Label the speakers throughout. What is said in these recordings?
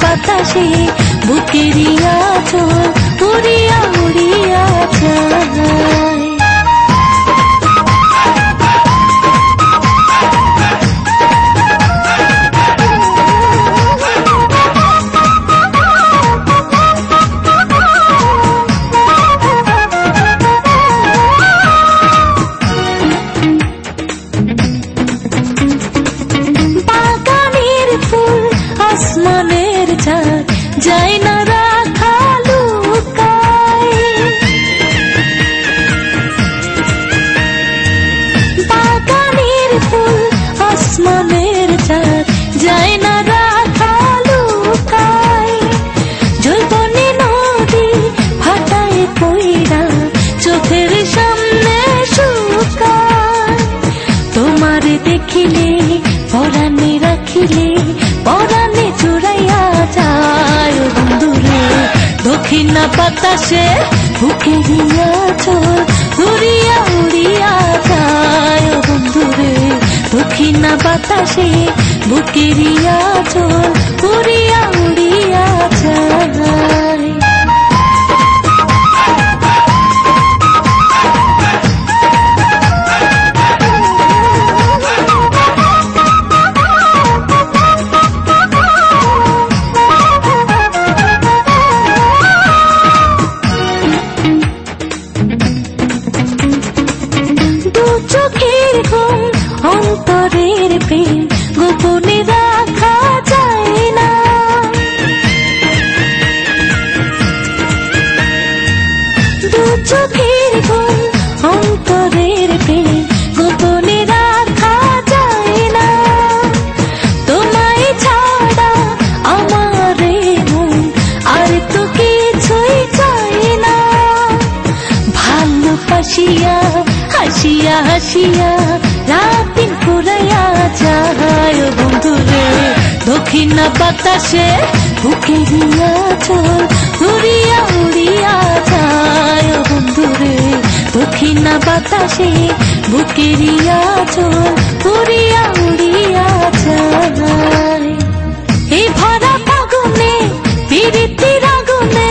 Speaker 1: বাতাসে বুকেরই আঁচল উড়িয়া উড়িয়া যায়। আসমানের চাঁদ যায় না রাখা লুকায়, বাগানের ফুল আসমানের চাঁদ যায় না রাখা লুকায়। জৈবনী নদী ফাটায় কইরা চোখের সামনে শুকায়। তোমারে দেখিলে পরাণে রাখিলে পরাণে চুরাইয়া যায় বন্ধুরে। দক্ষিণা বাতাসে বুকেরই আঁচল উড়িয়া উড়িয়া যায় বন্ধুরে। দক্ষিণা বাতাসে বুকেরই আঁচল উড়িয়া উড়িয়া যায়। চোখের ঘুম অন্তরের প্রেম গোপনে রাখা যায় না। দু চোখের ঘুম অন্তরের প্রেম গোপনে রাখা যায় না। তোমায় ছাড়া আমার মন আর তো কিছুই চায় না। ভালোবাসিয়া হাসিয়া হাসিয়া রাত দিন ফুরাইয়া যায় বন্ধুরে। দক্ষিণা বাতাসে বুকেরই আঁচল উড়িয়া উড়িয়া যায় বন্ধুরে। দক্ষিণা বাতাসে বুকেরই আঁচল উড়িয়া উড়িয়া যায়। এই ভরা ফাগুনে প্রীতির আগুনে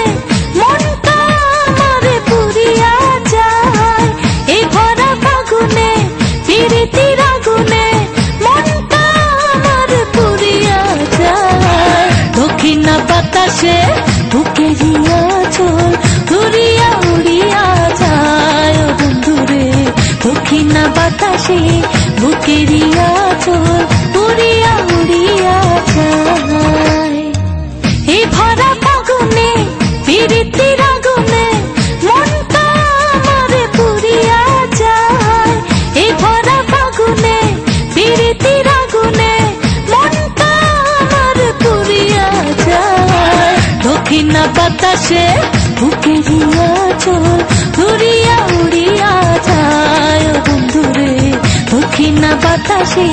Speaker 1: মনটা আমারে পুরিয়া যায়। এই ভরা ফাগুনে প্রীতির আগুনে মনটা আমার পুরিয়া যায়। দক্ষিণা বাতাসে বুকেরই আঁচল উড়িয়া উড়িয়া যায় বন্ধুরে। দক্ষিণা বাতাসে বুকেরই আঁচল উড়িয়া উড়িয়া যায়। এই ভরা ফাগুনে প্রীতির আগুনে মনটা আমারে পুরিয়া যায়। এই ভরা ফাগুনে প্রীতির আগুনে মনটা আমার পুরিয়া যায়। দক্ষিণা বাতাসে বুকেরই আঁচল উড়িয়া উড়িয়া যায় বন্ধুরে। দক্ষিণা বাতাসে